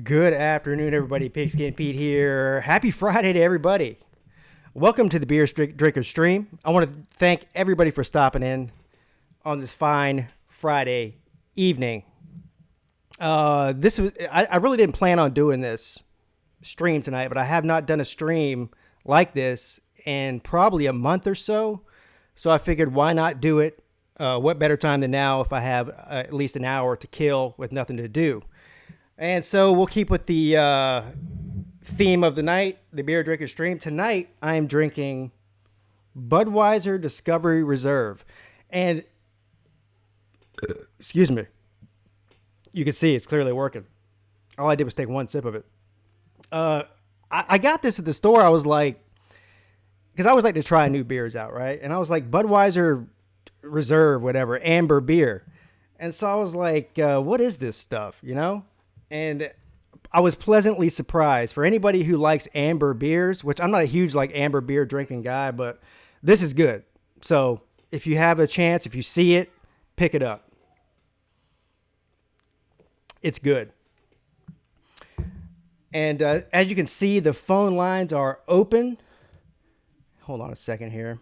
Good afternoon, everybody. Pigskin Pete here. Happy Friday to everybody. Welcome to the Beer Drinker Stream. I want to thank everybody for stopping in on this fine Friday evening. I really didn't plan on doing this stream tonight, but I have not done a stream like this in probably a month or so. So I figured, why not do it? What better time than now if I have at least an hour to kill with nothing to do? And so we'll keep with the theme of the night, the Beer Drinker Stream. Tonight, I am drinking Budweiser Discovery Reserve. And, excuse me, you can see it's clearly working. All I did was take one sip of it. I got this at the store. I was like, because I always like to try new beers out, right? And I was like, Budweiser Reserve, whatever, amber beer. And so I was like, what is this stuff, you know? And I was pleasantly surprised. For anybody who likes amber beers, which I'm not a huge amber beer drinking guy, but this is good. So if you have a chance, if you see it, pick it up. It's good. And as you can see, the phone lines are open. Hold on a second here.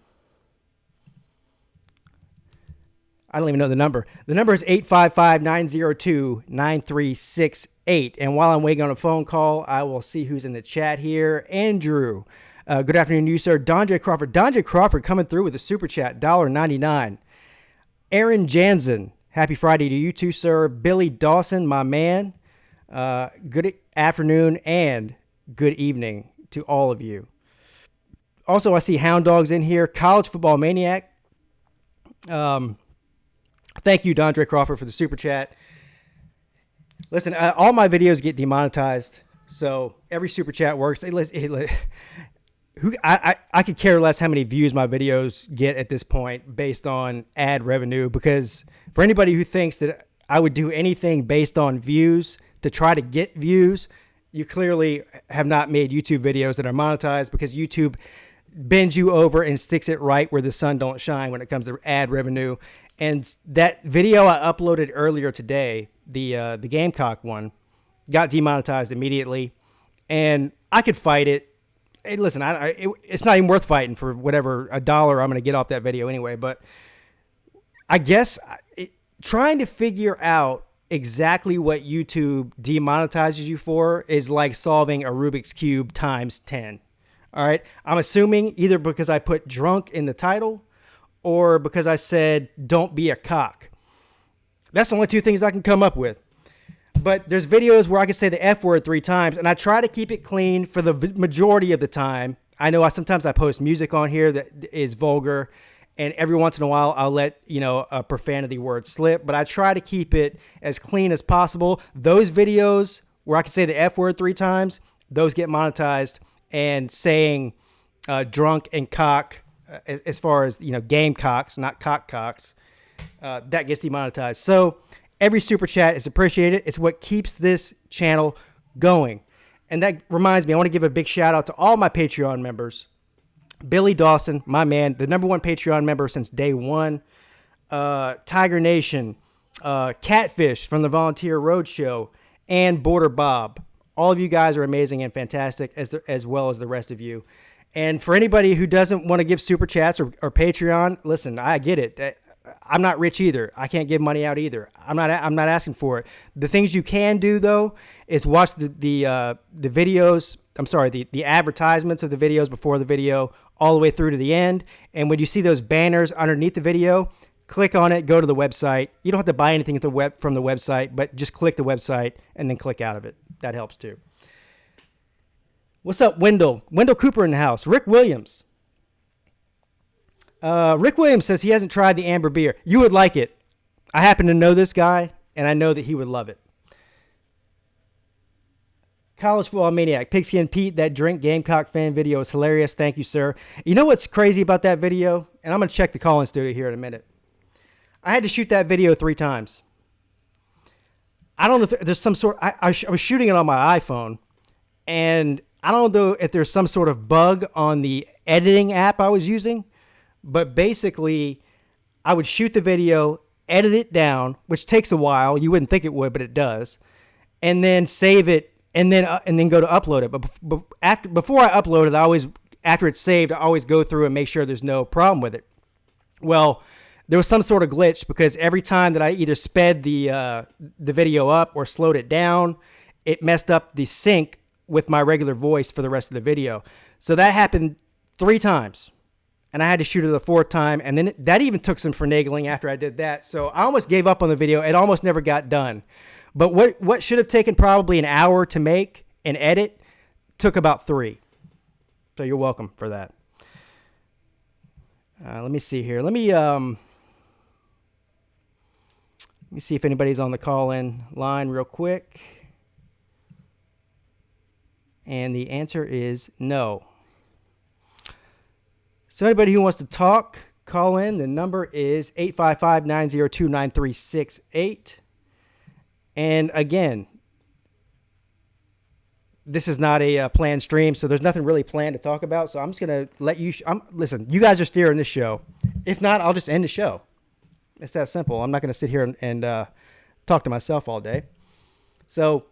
I don't even know the number. The number is 855-902-9368. And while I'm waiting on a phone call, I will see who's in the chat here. Andrew, good afternoon to you, sir. Donjay Crawford. Donjay Crawford coming through with a super chat, $1.99. Aaron Jansen, happy Friday to you too, sir. Billy Dawson, my man. Good afternoon and good evening to all of you. Also, I see Hound Dogs in here. College Football Maniac. Thank you, Dondre Crawford, for the super chat. Listen, all my videos get demonetized, so every super chat works. I could care less how many views my videos get at this point based on ad revenue, because for anybody who thinks that I would do anything based on views to try to get views, you clearly have not made YouTube videos that are monetized, because YouTube bends you over and sticks it right where the sun don't shine when it comes to ad revenue. And that video I uploaded earlier today, the Gamecock one, got demonetized immediately. And I could fight it. Hey, listen, it's not even worth fighting for whatever $1 I'm going to get off that video anyway. But I guess trying to figure out exactly what YouTube demonetizes you for is like solving a Rubik's Cube times 10. All right. I'm assuming either because I put drunk in the title or because I said, don't be a cock. That's the only two things I can come up with. But there's videos where I can say the F word 3 times, and I try to keep it clean for the majority of the time. I know sometimes I post music on here that is vulgar, and every once in a while I'll let, a profanity word slip, but I try to keep it as clean as possible. Those videos where I can say the F word 3 times, those get monetized, and saying drunk and cock, as far as, Gamecocks, not cockcocks, that gets demonetized. So every super chat is appreciated. It's what keeps this channel going. And that reminds me, I want to give a big shout out to all my Patreon members. Billy Dawson, my man, the #1 Patreon member since day one. Tiger Nation, Catfish from the Volunteer Roadshow, and Border Bob. All of you guys are amazing and fantastic, as well as the rest of you. And for anybody who doesn't want to give super chats or Patreon, listen, I get it. I'm not rich either. I can't give money out either. I'm not asking for it. The things you can do though is watch the videos. I'm sorry, the advertisements of the videos before the video all the way through to the end. And when you see those banners underneath the video, click on it. Go to the website. You don't have to buy anything from the website, but just click the website and then click out of it. That helps too. What's up, Wendell? Wendell Cooper in the house. Rick Williams. Rick Williams says he hasn't tried the amber beer. You would like it. I happen to know this guy, and I know that he would love it. College Football Maniac. Pigskin Pete, that drink Gamecock fan video is hilarious. Thank you, sir. You know what's crazy about that video? And I'm going to check the call-in studio here in a minute. I had to shoot that video 3 times. I don't know if there's some sort... I was shooting it on my iPhone, and I don't know if there's some sort of bug on the editing app I was using, but basically I would shoot the video, edit it down, which takes a while. You wouldn't think it would, but it does. And then save it and then go to upload it. But before I upload it, after it's saved, I always go through and make sure there's no problem with it. Well, there was some sort of glitch because every time that I either sped the video up or slowed it down, it messed up the sync with my regular voice for the rest of the video. So that happened 3 times, and I had to shoot it the 4th time, and then that even took some finagling after I did that. So I almost gave up on the video. It almost never got done. But what should have taken probably an hour to make and edit took about 3. So you're welcome for that. Let me see here. Let me see if anybody's on the call-in line real quick. And the answer is no. So anybody who wants to talk, call in. The number is 855-902-9368. And again, this is not a planned stream, so there's nothing really planned to talk about. So I'm just going to let you... listen, you guys are steering this show. If not, I'll just end the show. It's that simple. I'm not going to sit here and talk to myself all day. So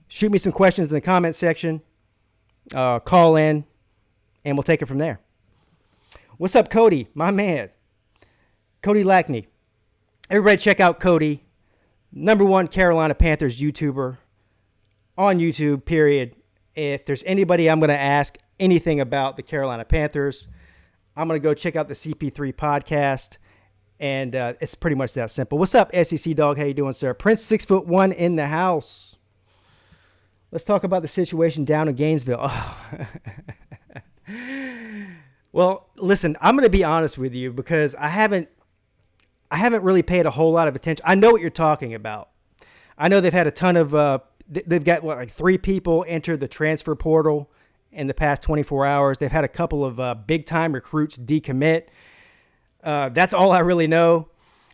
shoot me some questions in the comment section. Call in, and we'll take it from there. What's up, Cody? My man. Cody Lackney. Everybody check out Cody. #1 Carolina Panthers YouTuber on YouTube, period. If there's anybody I'm going to ask anything about the Carolina Panthers, I'm going to go check out the CP3 podcast. And it's pretty much that simple. What's up, SEC Dog? How you doing, sir? Prince 6'1" in the house. Let's talk about the situation down in Gainesville. Oh. Well, listen, I'm going to be honest with you because I haven't really paid a whole lot of attention. I know what you're talking about. I know they've had a ton of they've got like 3 people enter the transfer portal in the past 24 hours. They've had a couple of big time recruits decommit. That's all I really know.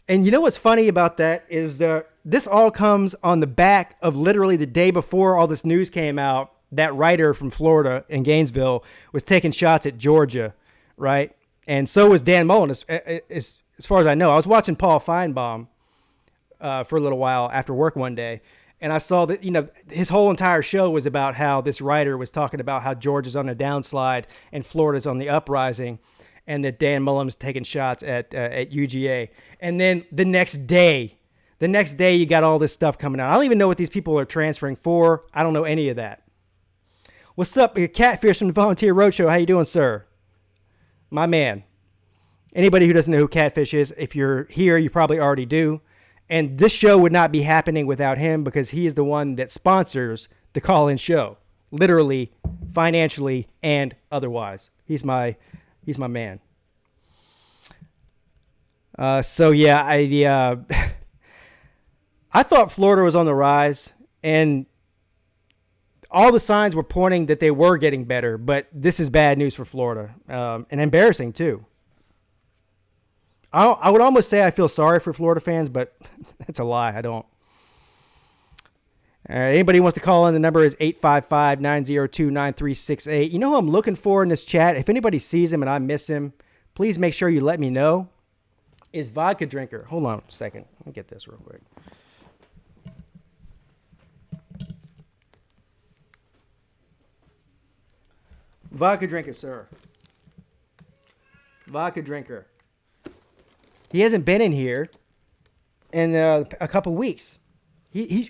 And you know what's funny about that is this all comes on the back of literally the day before all this news came out. That writer from Florida in Gainesville was taking shots at Georgia, right? And so was Dan Mullen, as far as I know. I was watching Paul Feinbaum for a little while after work one day, and I saw that, his whole entire show was about how this writer was talking about how Georgia's on a downslide and Florida's on the uprising, and that Dan Mullen was taking shots at UGA. And then the next day you got all this stuff coming out. I don't even know what these people are transferring for. I don't know any of that. What's up, Catfish from the Volunteer Roadshow? How you doing, sir? My man. Anybody who doesn't know who Catfish is, if you're here, you probably already do. And this show would not be happening without him because he is the one that sponsors the call-in show, literally, financially, and otherwise. He's my man. So yeah, I thought Florida was on the rise, and all the signs were pointing that they were getting better, but this is bad news for Florida, and embarrassing too. I would almost say I feel sorry for Florida fans, but that's a lie. I don't. All right, anybody who wants to call in, the number is 855-902-9368. You know who I'm looking for in this chat? If anybody sees him and I miss him, please make sure you let me know. Is Vodka Drinker. Hold on a second. Let me get this real quick. Vodka Drinker, sir. Vodka Drinker. He hasn't been in here in a couple weeks.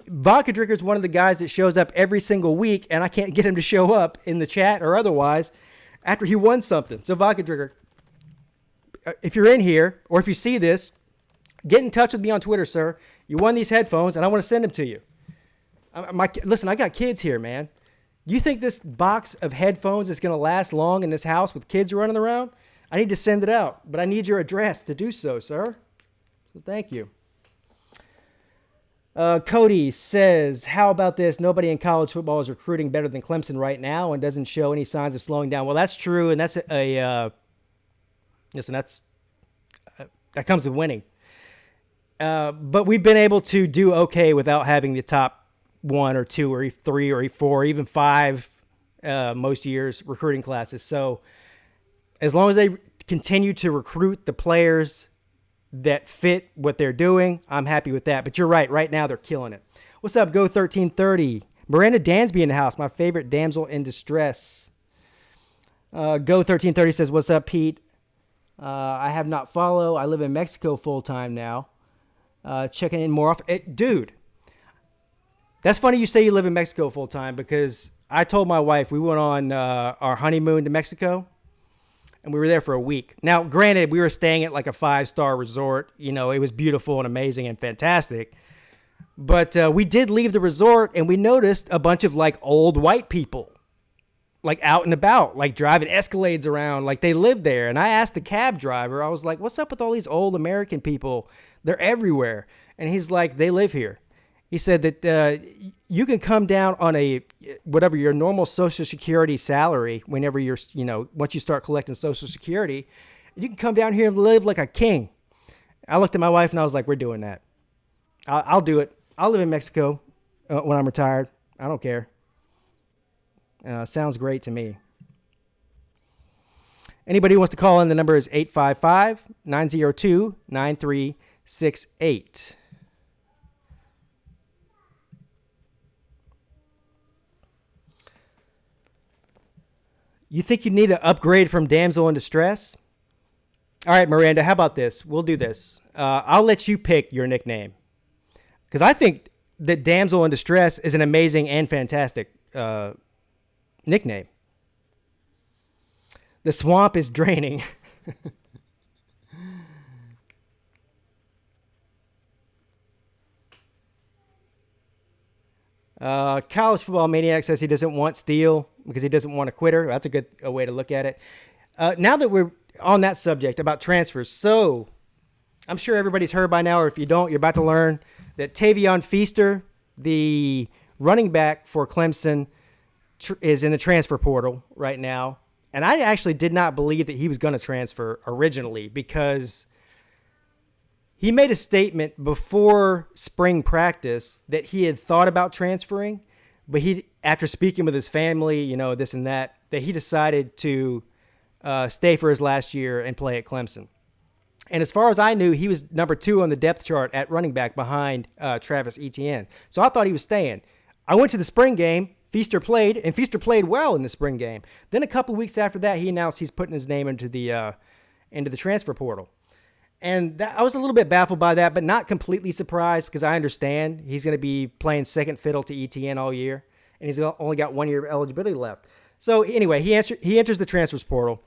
Vodka Drinker is one of the guys that shows up every single week, and I can't get him to show up in the chat or otherwise after he won something. So Vodka Drinker, if you're in here or if you see this, get in touch with me on Twitter, sir. You won these headphones, and I want to send them to you. Listen, I got kids here, man. You think this box of headphones is going to last long in this house with kids running around? I need to send it out, but I need your address to do so, sir. So thank you. Cody says, how about this? Nobody in college football is recruiting better than Clemson right now and doesn't show any signs of slowing down. Well, that's true, and that's that comes with winning. But we've been able to do okay without having the top 1 or 2 or 3 or 4 or even 5 most years recruiting classes. So as long as they continue to recruit the players that fit what they're doing, I'm happy with that. But you're right. Right now, they're killing it. What's up, Go 1330? Miranda Dansby in the house, my favorite damsel in distress. Go1330 says, what's up, Pete? I have not follow. I live in Mexico full-time now. Checking in more often. Dude, that's funny you say you live in Mexico full-time because I told my wife we went on our honeymoon to Mexico, and we were there for a week. Now, granted, we were staying at like a 5-star resort. You know, it was beautiful and amazing and fantastic. But we did leave the resort, and we noticed a bunch of like old white people, like out and about, like driving Escalades around, like they lived there. And I asked the cab driver, I was like, what's up with all these old American people? They're everywhere. And he's like, they live here. He said that you can come down on whatever your normal Social Security salary whenever you're, once you start collecting Social Security, you can come down here and live like a king. I looked at my wife and I was like, we're doing that. I'll do it. I'll live in Mexico when I'm retired. I don't care. Sounds great to me. Anybody who wants to call in, the number is 855-902-9368. You think you need an upgrade from damsel in distress? All right, Miranda, how about this? We'll do this. I'll let you pick your nickname. Because I think that damsel in distress is an amazing and fantastic nickname. The swamp is draining. College Football Maniac says he doesn't want Steele because he doesn't want a quitter. That's a good way to look at it. Now that we're on that subject about transfers, so I'm sure everybody's heard by now, or if you don't, you're about to learn that Tavion Feaster, the running back for Clemson, is in the transfer portal right now. And I actually did not believe that he was going to transfer originally because he made a statement before spring practice that he had thought about transferring, but after speaking with his family, this and that he decided to stay for his last year and play at Clemson. And as far as I knew, he was number 2 on the depth chart at running back behind Travis Etienne. So I thought he was staying. I went to the spring game. Feaster played, and Feaster played well in the spring game. Then a couple weeks after that, he announced he's putting his name into the transfer portal. And I was a little bit baffled by that, but not completely surprised because I understand he's going to be playing second fiddle to Etienne all year, and he's only got 1 year of eligibility left. So anyway, he enters the transfers portal.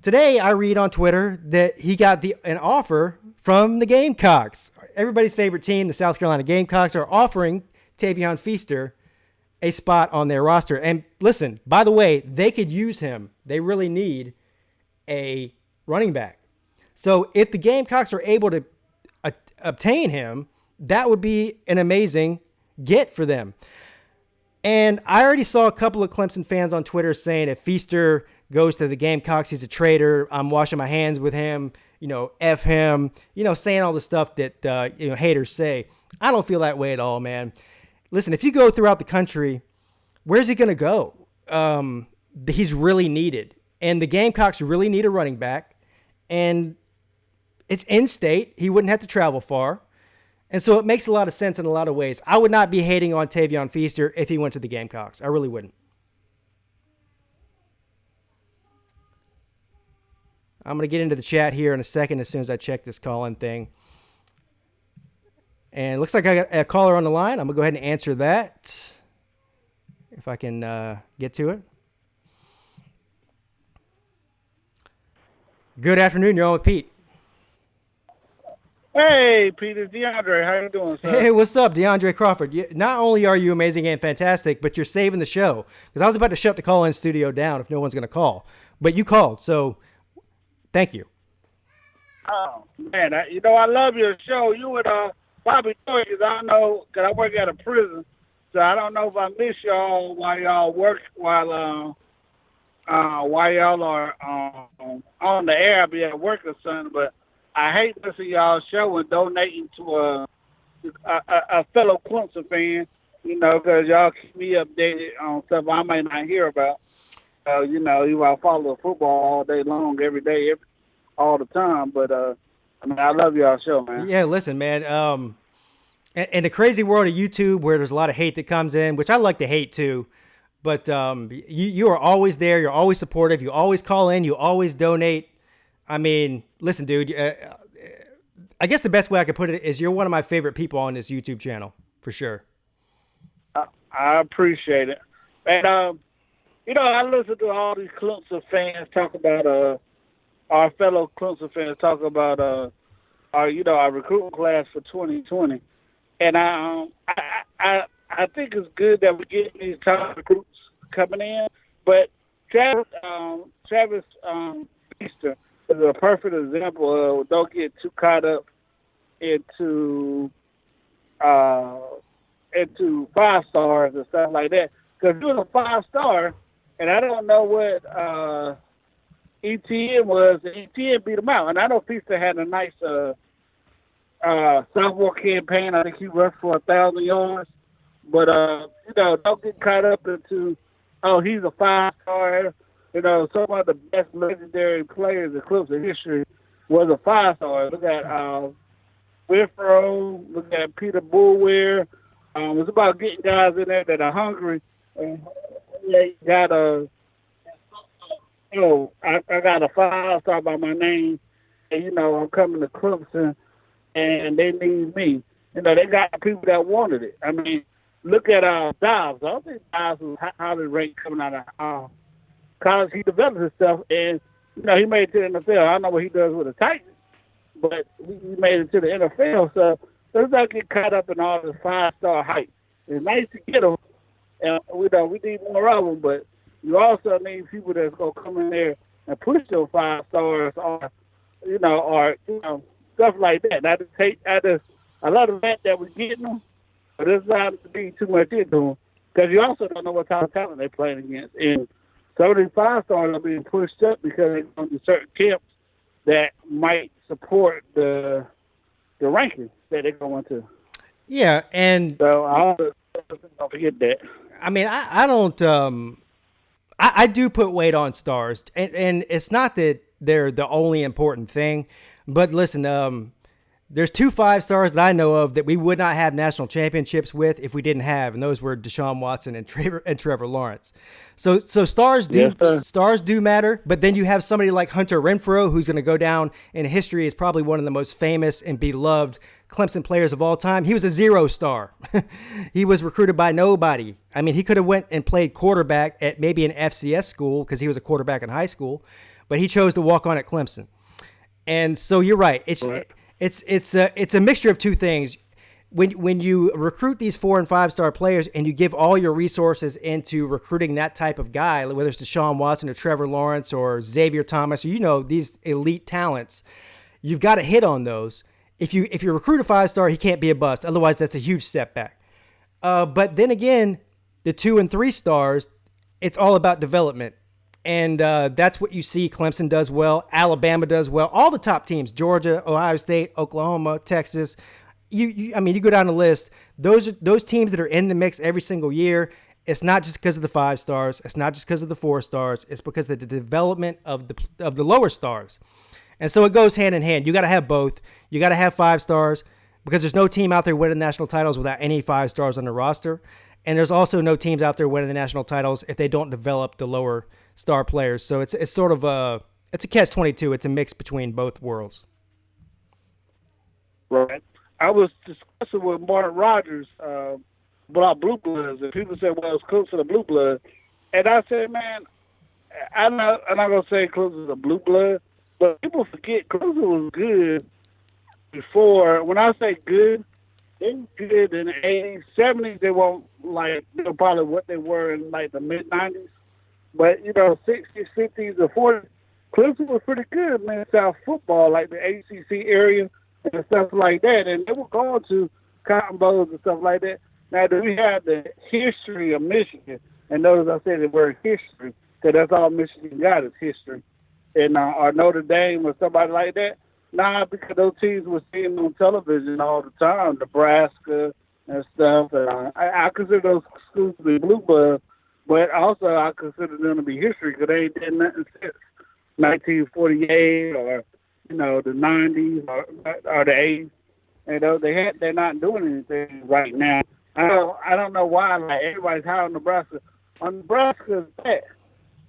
Today, I read on Twitter that he got an offer from the Gamecocks. Everybody's favorite team, the South Carolina Gamecocks, are offering Tavion Feaster a spot on their roster. And listen, by the way, they could use him. They really need a running back. So if the Gamecocks are able to obtain him, that would be an amazing get for them. And I already saw a couple of Clemson fans on Twitter saying if Feaster goes to the Gamecocks, he's a traitor. I'm washing my hands with him, F him, saying all the stuff that, haters say. I don't feel that way at all, man. Listen, if you go throughout the country, where's he going to go? He's really needed. And the Gamecocks really need a running back. And it's in-state. He wouldn't have to travel far. And so it makes a lot of sense in a lot of ways. I would not be hating on Tavion Feaster if he went to the Gamecocks. I really wouldn't. I'm going to get into the chat here in a second as soon as I check this call-in thing. And it looks like I got a caller on the line. I'm going to go ahead and answer that if I can get to it. Good afternoon. You're on with Pete. Hey, Pete, it's DeAndre. How you doing, sir? Hey, what's up, DeAndre Crawford? Not only are you amazing and fantastic, but you're saving the show. Because I was about to shut the call-in studio down if no one's going to call. But you called, so thank you. Oh, man, I love your show. You would probably do it because I work at a prison. So I don't know if I miss y'all while y'all work, while y'all are on the air. I'll be at work or something, but I hate listening to y'all show and donating to a fellow Clemson fan, because y'all keep me updated on stuff I might not hear about. I follow football all day long, every day, all the time. But, I love y'all show, man. Yeah, listen, man. And the crazy world of YouTube where there's a lot of hate that comes in, which I like to hate too. But you are always there. You're always supportive. You always call in. You always donate. I mean, listen, dude, I guess the best way I could put it is you're one of my favorite people on this YouTube channel, for sure. I appreciate it. And, I listen to all these Clemson fans talk about our fellow Clemson fans talk about our recruiting class for 2020. And I think it's good that we're getting these top recruits coming in. But Travis Easter is a perfect example of don't get too caught up into 5 stars and stuff like that. Because he was a 5-star, and I don't know what ETN was. ETN beat him out. And I know Peete had a nice sophomore campaign. I think he rushed for 1,000 yards. But, don't get caught up into, he's a 5-star. Some of the best legendary players in Clemson history was a 5-star. Look at Withrow. Look at Peter Bullware. It's about getting guys in there that are hungry. And I got a 5-star by my name. And, I'm coming to Clemson, and they need me. They got people that wanted it. I mean, look at Dobbs. I don't think Dobbs was highly ranked coming out of college. He developed his stuff, and, he made it to the NFL. I don't know what he does with the Titans, but he made it to the NFL. So let's not get caught up in all this 5-star hype. It's nice to get them, and we need more of them, but you also need people that's going to come in there and push those 5 stars or stuff like that. I love the fact that we're getting them, but it's not to be too much into them because you also don't know what type of talent they're playing against. And some of these 5 stars are being pushed up because they're going to certain camps that might support the rankings that they're going to. Yeah, and so I don't forget that. I mean, I don't. I do put weight on stars, and it's not that they're the only important thing, but listen, there's 2 5-stars that I know of that we would not have national championships with if we didn't have, and those were Deshaun Watson and Trevor Lawrence. So stars do matter, but then you have somebody like Hunter Renfrow, who's going to go down in history as probably one of the most famous and beloved Clemson players of all time. He was a 0-star. He was recruited by nobody. I mean, he could have went and played quarterback at maybe an FCS school because he was a quarterback in high school, but he chose to walk on at Clemson. And so you're right. It's a mixture of 2 things. When you recruit these 4 and 5-star players and you give all your resources into recruiting that type of guy, whether it's Deshaun Watson or Trevor Lawrence or Xavier Thomas, or these elite talents, you've got to hit on those. If you recruit a 5-star, he can't be a bust. Otherwise, that's a huge setback. But then again, the 2 and 3 stars, it's all about development. And that's what you see Clemson does well. Alabama does well. All the top teams, Georgia, Ohio State, Oklahoma, Texas. You go down the list. Those teams that are in the mix every single year, it's not just because of the 5 stars. It's not just because of the 4 stars. It's because of the development of the lower stars. And so it goes hand in hand. You got to have both. You got to have 5 stars because there's no team out there winning national titles without any 5 stars on the roster. And there's also no teams out there winning the national titles if they don't develop the lower star players. So it's sort of it's a catch-22. It's a mix between both worlds. Right. I was discussing with Martin Rogers about Blue Bloods, and people said, well, it's close to the Blue Blood. And I said, man, I'm not going to say close to the Blue Blood, but people forget Clemson was good before. When I say good, they were good in the 80s, 70s. They weren't probably what they were in the mid-90s. But, 60s, 50s, or 40s, Clemson was pretty good, man, South football, like the ACC area and stuff like that. And they were going to Cotton Bowls and stuff like that. Now, do we have the history of Michigan? And notice I said the word history, because that's all Michigan got is history. And or Notre Dame or somebody like that. Nah, because those teams were seen on television all the time, Nebraska and stuff. And I consider those schools to be blue blood, but also I consider them to be history because they ain't did nothing since 1948 or, the 90s or the 80s. they're not doing anything right now. I don't know why. Like everybody's high on Nebraska. On Nebraska's back.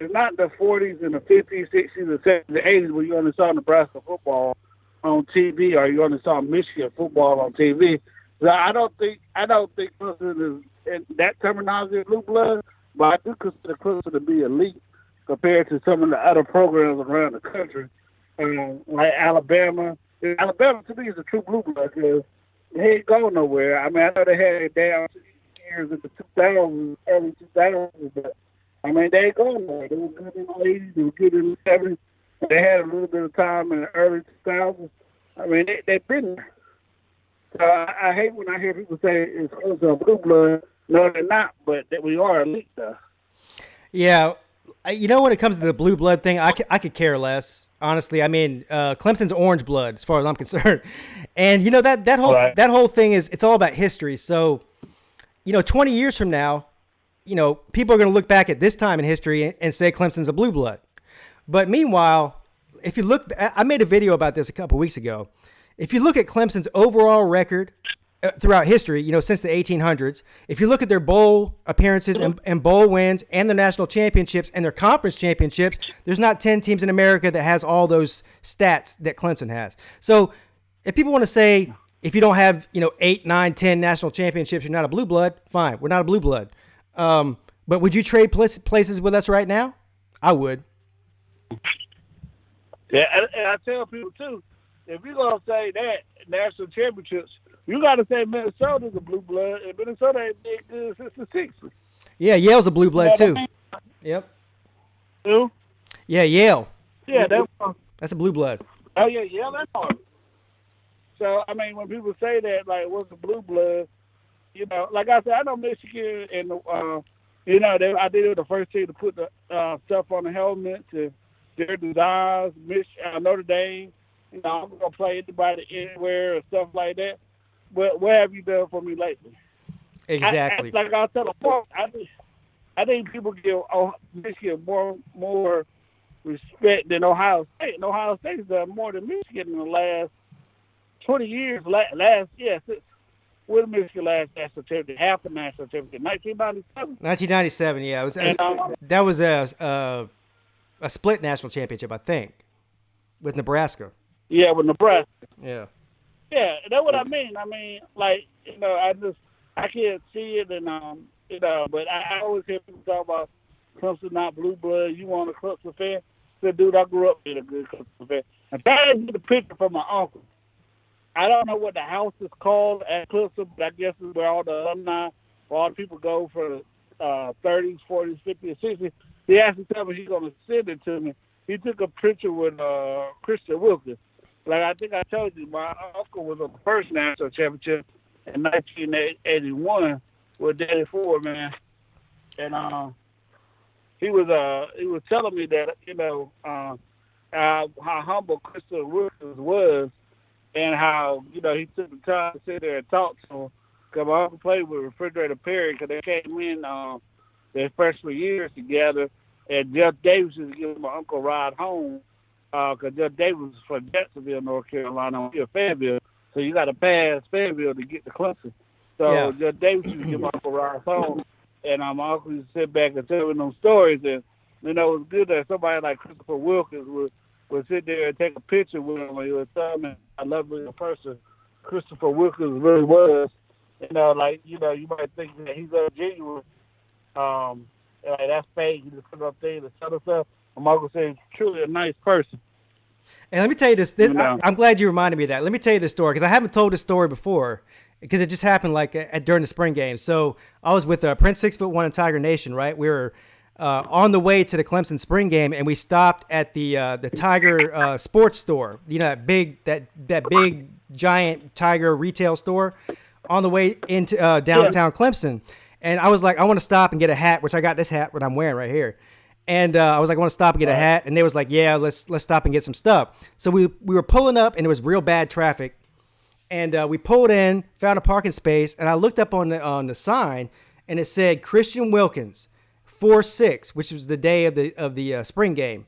It's not the 40s and the 50s, 60s, and 70s, and 80s where you only saw Nebraska football on TV, or you only saw Michigan football on TV. So I don't think Clemson is in that terminology of blue blood, but I do consider Clemson to be elite compared to some of the other programs around the country, like Alabama. Alabama to me is a true blue blood because they ain't going nowhere. I mean, I know they had it down years in the 2000s, early 2000s, but I mean, they ain't going nowhere. They were good in the 80s, they were good in the 70s. They had a little bit of time in the early 2000s. I mean, they've been there. So I hate when I hear people say it's also a blue blood. No, they're not, but that we are elite, though. Yeah. When it comes to the blue blood thing, I could care less. Honestly, I mean, Clemson's orange blood, as far as I'm concerned. And, that whole thing it's all about history. So, 20 years from now, people are going to look back at this time in history and say Clemson's a blue blood. But meanwhile, if you look, I made a video about this a couple weeks ago. If you look at Clemson's overall record throughout history, since the 1800s, if you look at their bowl appearances and bowl wins and their national championships and their conference championships, there's not 10 teams in America that has all those stats that Clemson has. So if people want to say, if you don't have, 8, 9, 10 national championships, you're not a blue blood, fine. We're not a blue blood. But would you trade places with us right now? I would. Yeah, and I tell people, too, if you're going to say that, national championships, you got to say Minnesota's a blue blood, and Minnesota ain't been good since the 60s. Yeah, Yale's a blue blood, too. Yep. Who? Yeah, Yale. Yeah, that's a blue blood. Oh, yeah, Yale, that's hard. So, I mean, when people say that, like, what's a blue blood, like I said, I know Michigan and, I think they were the first team to put the stuff on the helmets and their designs. Notre Dame, I'm going to play anybody anywhere or stuff like that. But what have you done for me lately? Exactly. Like I tell them, I think people give Michigan more respect than Ohio State. And Ohio State's done more than Michigan in the last 20 years. With Michigan last national championship, half the national championship, 1997. 1997, yeah. That was a split national championship, I think, with Nebraska. Yeah, with Nebraska. Yeah. Yeah, that's what I mean. I mean, like, I can't see it, and but I always hear people talk about Clemson not blue blood. You want a Clemson fan? I said, dude, I grew up being a good Clemson fan. I'm trying to get a picture from my uncle. I don't know what the house is called at Clemson, but I guess it's where all the alumni, where all the people go for 30s, 40s, 50s, 60s. He actually told me he's going to send it to me. He took a picture with Christian Wilkins. Like I think I told you, my uncle was on the first national championship in 1981 with Daddy Ford, man. And he was telling me that, how humble Christian Wilkins was, and how, he took the time to sit there and talk to him. Because my uncle played with Refrigerator Perry because they came in their freshman years together. And Jeff Davis used to give my uncle a ride home because Jeff Davis was from Jacksonville, North Carolina. We were Fayetteville. So you got to pass Fayetteville to get to Clemson. So yeah. Jeff Davis used to give my uncle a ride home. And my uncle used to sit back and tell me those stories. And, it was good that somebody like Christopher Wilkins would sit there and take a picture with him when he was telling me how lovely a person Christopher Wilkins really was. You might think that he's genuine. Like that's fake. He just put up things and tell stuff. And Michael said he's truly a nice person. And let me tell you this. I'm glad you reminded me of that. Let me tell you this story because I haven't told this story before because it just happened during the spring game. So I was with Prince 6'1" and Tiger Nation, right? We were on the way to the Clemson spring game, and we stopped at the Tiger sports store. That big giant Tiger retail store on the way into downtown Clemson. And I was like, I want to stop and get a hat, which I got this hat, what I'm wearing right here. And I was like, I want to stop and get a hat. And they was like, yeah, let's stop and get some stuff. So we were pulling up, and it was real bad traffic. And we pulled in, found a parking space, and I looked up on the sign, and it said Christian Wilkins, 4-6, which was the day of the spring game.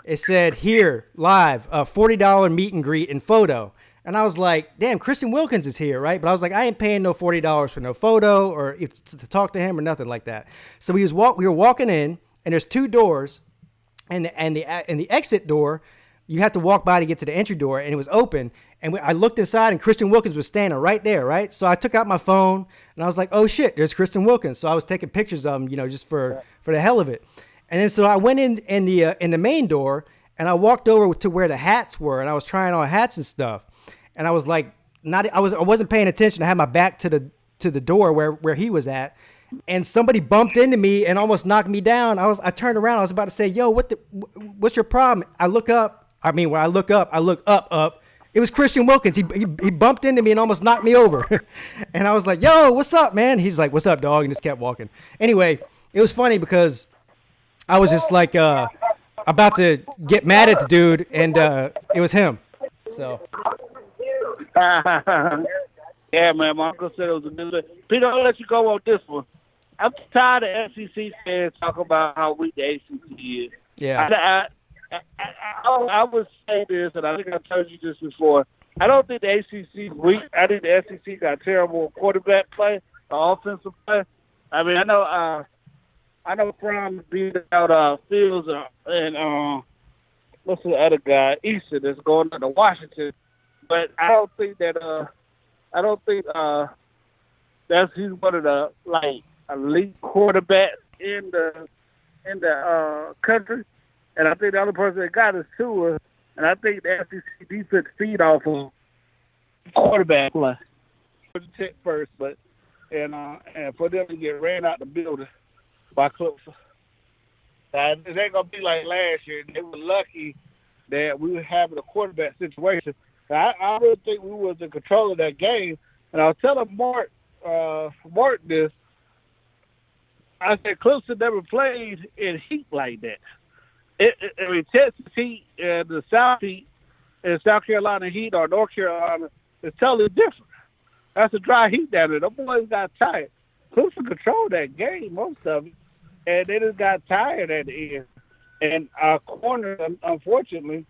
It said here live, $40 meet and greet and photo. And I was like, damn, Christian Wilkins is here, right? But I was like, I ain't paying no $40 for no photo or to talk to him or nothing like that. So we were walking in, and there's 2 doors, and the exit door, you have to walk by to get to the entry door, and it was open. And I looked inside, and Christian Wilkins was standing right there, right? So I took out my phone, and I was like, oh, shit, there's Christian Wilkins. So I was taking pictures of him, just for the hell of it. And then so I went in the main door, and I walked over to where the hats were, and I was trying on hats and stuff. And I was like, I wasn't paying attention. I had my back to the door where he was at, and somebody bumped into me and almost knocked me down. I turned around. I was about to say, yo, what's your problem? I look up. When I look up. It was Christian Wilkins. He bumped into me and almost knocked me over. And I was like, yo, what's up, man? He's like, what's up, dog? And just kept walking. Anyway, it was funny because I was just like about to get mad at the dude, and it was him. So. Yeah, man, my uncle said it was a good. Peter, I'll let you go on this one. I'm tired of SEC fans talking about how weak the ACC is. Yeah. I would say this, and I think I've told you this before. I don't think the ACC is weak. I think the SEC got terrible quarterback play, offensive play. I mean, I know Fromm beat out Fields and what's the other guy, Easton, that's going to Washington. But I don't think that that's he's one of the elite quarterbacks in the country. And I think the other person that got is Tua, and I think the SEC defense feed off of quarterback play. Tech first, and for them to get ran out the building by Clemson. It ain't gonna be like last year. They were lucky that we were having a quarterback situation. I really think we was in control of that game. And I was telling Mark this. I said Clemson never played in heat like that. Texas heat and the South heat and South Carolina heat or North Carolina is totally different. That's a dry heat down there. The boys got tired. Clemson controlled that game, most of it, and they just got tired at the end. And our corner, unfortunately,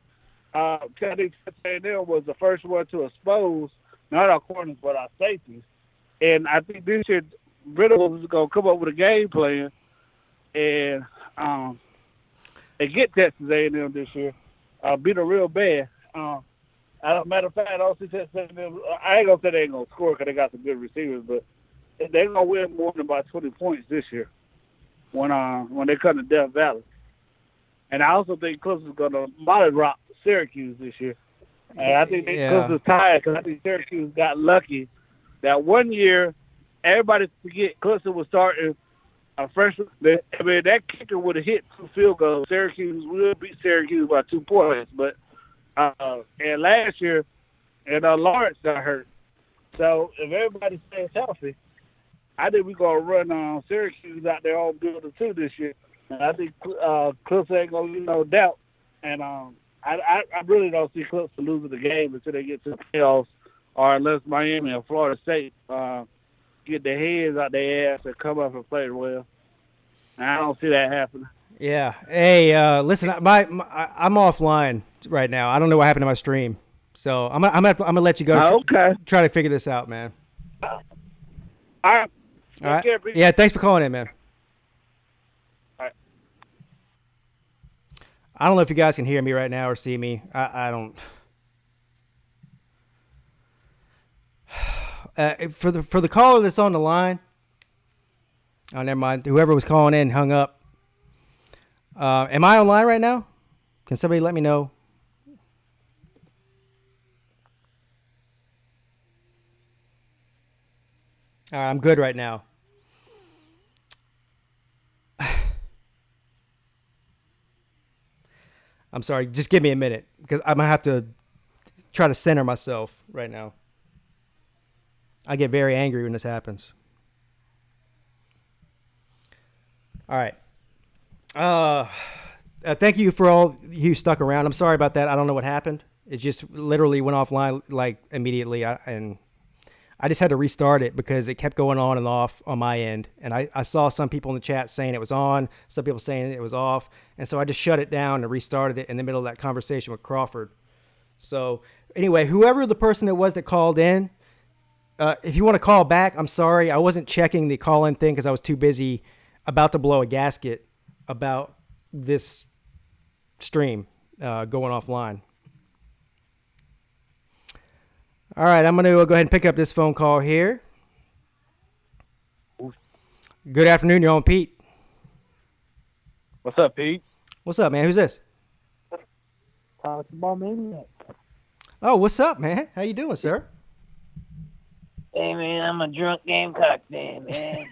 I think Texas A&M was the first one to expose not our corners but our safeties. And I think this year Brittle was going to come up with a game plan and get Texas A&M this year. Beat them real bad. Matter of fact, I don't see Texas A&M. I ain't going to say they ain't going to score because they got some good receivers, but they're going to win more than about 20 points this year when they come to Death Valley. And I also think Clemson's going to molly rock Syracuse this year. And I think Clemson's tired because I think Syracuse got lucky that one year everybody forget Clemson was starting a freshman. That kicker would have hit 2 field goals. Syracuse would beat Syracuse by 2 points. But and last year, Lawrence got hurt. So if everybody stays healthy, I think we're going to run Syracuse out there on building too this year. And I think Clemson ain't going to leave no doubt. And I really don't see Clemson losing the game until they get to the playoffs or unless Miami or Florida State get their heads out their ass and come up and play well. And I don't see that happening. Yeah. Hey, listen, I'm offline right now. I don't know what happened to my stream. So I'm gonna let you go. Okay. Try to figure this out, man. All right. All right. Yeah, thanks for calling in, man. All right. I don't know if you guys can hear me right now or see me. I don't. For the caller that's on the line. Oh, never mind. Whoever was calling in hung up. Am I online right now? Can somebody let me know? All right, I'm good right now. I'm sorry. Just give me a minute because I'm going to have to try to center myself right now. I get very angry when this happens. All right. Thank you for all you stuck around. I'm sorry about that. I don't know what happened. It just literally went offline like immediately, and I just had to restart it because it kept going on and off on my end. And I saw some people in the chat saying it was on, some people saying it was off, and so I just shut it down and restarted it in the middle of that conversation with Crawford. So anyway, whoever the person it was that called in, if you want to call back, I'm sorry. I wasn't checking the call-in thing because I was too busy about to blow a gasket about this stream going offline. All right, I'm going to go ahead and pick up this phone call here. Good afternoon. You're on Pete. What's up, Pete? What's up, man? Who's this? It's Ball Maniac. Oh, what's up, man? How you doing, sir? Hey, man, I'm a drunk Gamecock fan, man.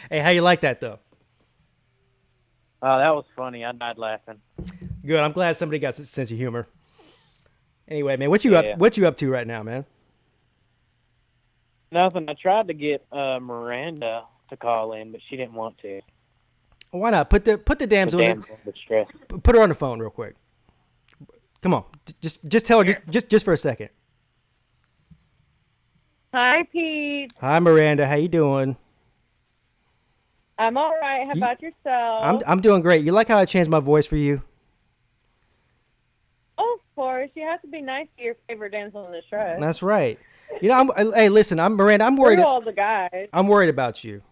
Hey, how you like that, though? Oh, that was funny. I died laughing. Good. I'm glad somebody got a sense of humor. Anyway, man, what you up to right now, man? Nothing. I tried to get Miranda to call in, but she didn't want to. Why not? Put the damsel in. Put her on the phone real quick. Come on. Just tell her just for a second. Hi, Pete. Hi, Miranda. How you doing? I'm all right. How about yourself? I'm doing great. You like how I changed my voice for you? Oh, of course. You have to be nice to your favorite damsel in distress. That's right. You know, hey, listen, Miranda. I'm worried. All the guys. I'm worried about you.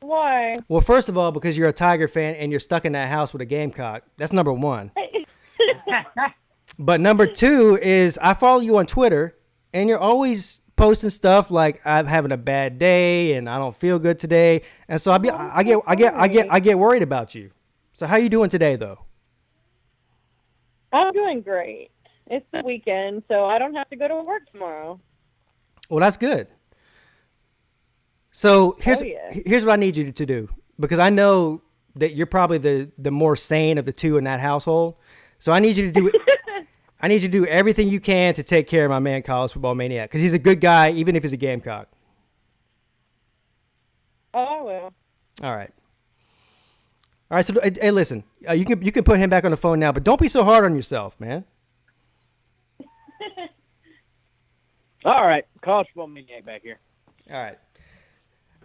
Why? Well, first of all, because you're a Tiger fan and you're stuck in that house with a Gamecock. That's number one. But number two is I follow you on Twitter, and you're always posting stuff like I'm having a bad day and I don't feel good today, and so I get worried about you. So how you doing today, though? I'm doing great. It's the weekend, so I don't have to go to work tomorrow. Well, that's good. So here's what I need you to do, because I know that you're probably the more sane of the two in that household. So I need you to do I need you to do everything you can to take care of my man, College Football Maniac, because he's a good guy, even if he's a Gamecock. Oh, I will. All right. All right. So hey, listen, you can put him back on the phone now, but don't be so hard on yourself, man. All right, College Football Maniac back here. All right.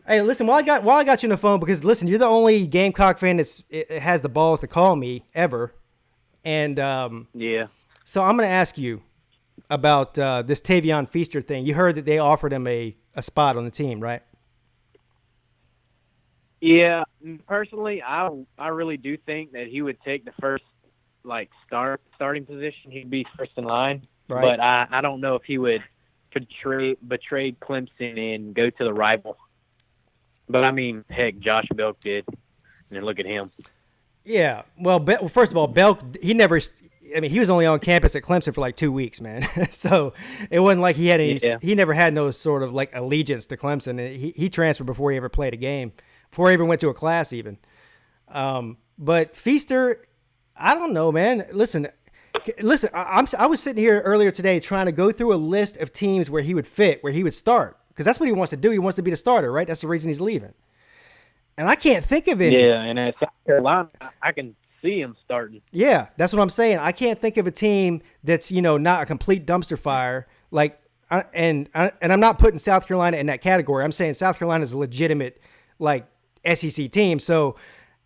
Hey, listen, while I got you on the phone, because listen, you're the only Gamecock fan that has the balls to call me ever, and yeah. So I'm going to ask you about this Tavion Feaster thing. You heard that they offered him a spot on the team, right? Yeah, personally, I really do think that he would take the first starting position. He'd be first in line, right. But I don't know if he would betray Clemson and go to the rival. But I mean, heck, Josh Belk did, and look at him. Yeah, well, first of all, Belk he was only on campus at Clemson for like 2 weeks, man. So it wasn't like he had any. Yeah. He never had no sort of like allegiance to Clemson. He transferred before he ever played a game, before he ever went to a class even. But Feaster, I don't know, man. Listen. I was sitting here earlier today trying to go through a list of teams where he would fit, where he would start, because that's what he wants to do. He wants to be the starter, right? That's the reason he's leaving. And I can't think of any. Yeah, and at South Carolina, I can see him starting. Yeah, that's what I'm saying. I can't think of a team that's, not a complete dumpster fire. And I'm not putting South Carolina in that category. I'm saying South Carolina is a legitimate, SEC team. So,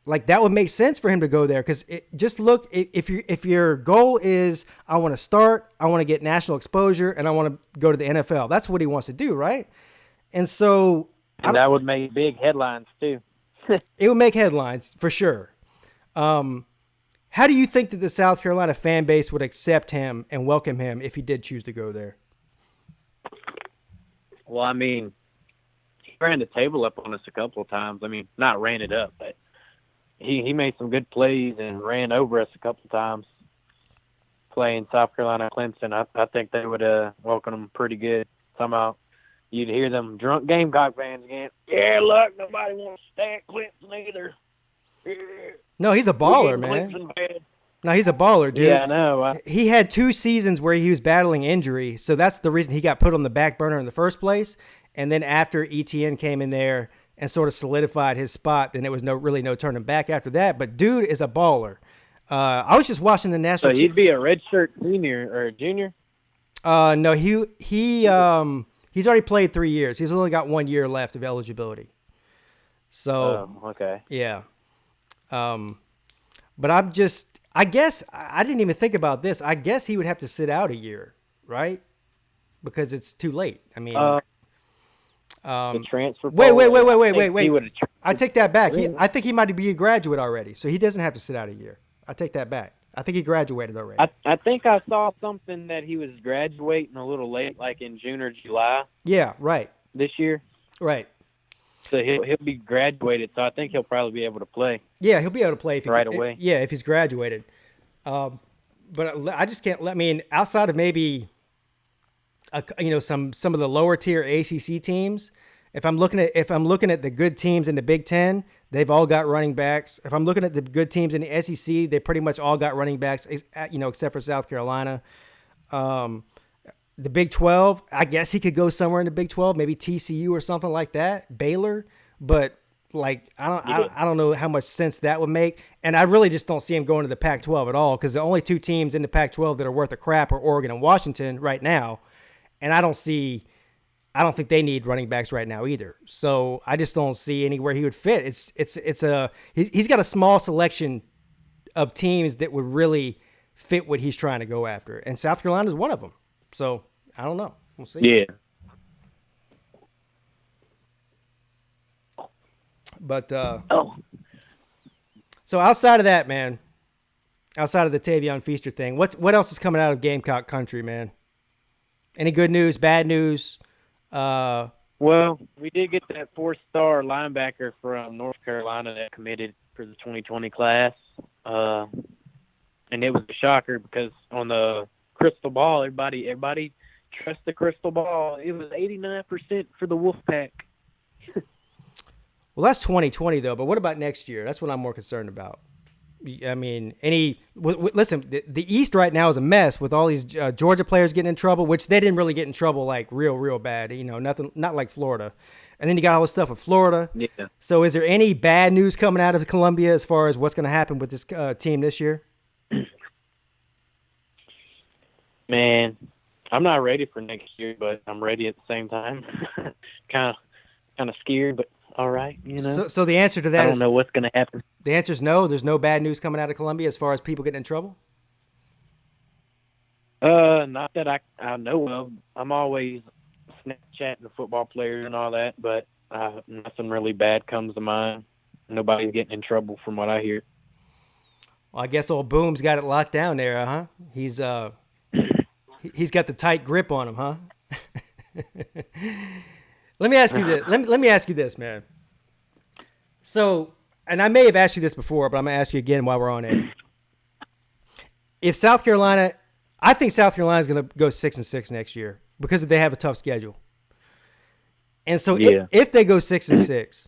that would make sense for him to go there, because just look, if your goal is I want to start, I want to get national exposure, and I want to go to the NFL, that's what he wants to do, right? And so, that would make big headlines too. It would make headlines for sure. How do you think that the South Carolina fan base would accept him and welcome him if he did choose to go there? Well, I mean, he ran the table up on us a couple of times. I mean, not ran it up, but he made some good plays and ran over us a couple of times playing South Carolina Clemson. I think they would welcome him pretty good. Somehow you'd hear them drunk Gamecock fans again. Yeah, look, nobody wants to stay at Clemson either. Yeah. No, he's a baller, man. No, he's a baller, dude. Yeah, I know. He had 2 seasons where he was battling injury, so that's the reason he got put on the back burner in the first place. And then after ETN came in there and sort of solidified his spot, then there was no turning back after that. But dude is a baller. I was just watching the national. So he'd be a redshirt senior or a junior? No, he's already played 3 years. He's only got 1 year left of eligibility. So okay, yeah. But I guess I didn't even think about this. I guess he would have to sit out a year, right? Because it's too late. I mean, the transfer. wait. He would've I take that back. I think he might be a graduate already, so he doesn't have to sit out a year. I take that back. I think he graduated already. I think I saw something that he was graduating a little late, like in June or July. Yeah, right. This year. Right. So he'll be graduated. So I think he'll probably be able to play. Yeah, he'll be able to play if right away. Yeah, if he's graduated. But I just can't. I mean, outside of maybe, some of the lower tier ACC teams. If I'm looking at the good teams in the Big Ten, they've all got running backs. If I'm looking at the good teams in the SEC, they pretty much all got running backs. Except for South Carolina. The Big 12, I guess he could go somewhere in the Big 12, maybe TCU or something like that, Baylor. But I don't know how much sense that would make. And I really just don't see him going to the Pac-12 at all, because the only two teams in the Pac-12 that are worth a crap are Oregon and Washington right now. And I don't think they need running backs right now either. So I just don't see anywhere he would fit. He's got a small selection of teams that would really fit what he's trying to go after. And South Carolina is one of them. So I don't know. We'll see. Yeah. But so outside of that, man, outside of the Tavion Feaster thing, what else is coming out of Gamecock country, man? Any good news, bad news? Well, we did get that 4-star linebacker from North Carolina that committed for the 2020 class. And it was a shocker because on the crystal ball, everybody trusts the crystal ball. It was 89% for the Wolfpack. Well, that's 2020 though. But what about next year? That's what I'm more concerned about. I mean, listen, the East right now is a mess with all these Georgia players getting in trouble, which they didn't really get in trouble like real bad. Not like Florida. And then you got all this stuff with Florida. Yeah. So is there any bad news coming out of Columbia as far as what's going to happen with this team this year? Man, I'm not ready for next year, but I'm ready at the same time. kind of scared, but all right, So the answer to that is, I don't know what's going to happen. The answer is no. There's no bad news coming out of Columbia as far as people getting in trouble? Not that I know of. I'm always Snapchatting the football players and all that, but nothing really bad comes to mind. Nobody's getting in trouble from what I hear. Well, I guess old Boom's got it locked down there, huh? He's got the tight grip on him, huh? Let me ask you this. Let me ask you this, man. So, and I may have asked you this before, but I'm going to ask you again while we're on it. If South Carolina, I think South Carolina is going to go 6-6 next year because they have a tough schedule. And so if they go 6-6,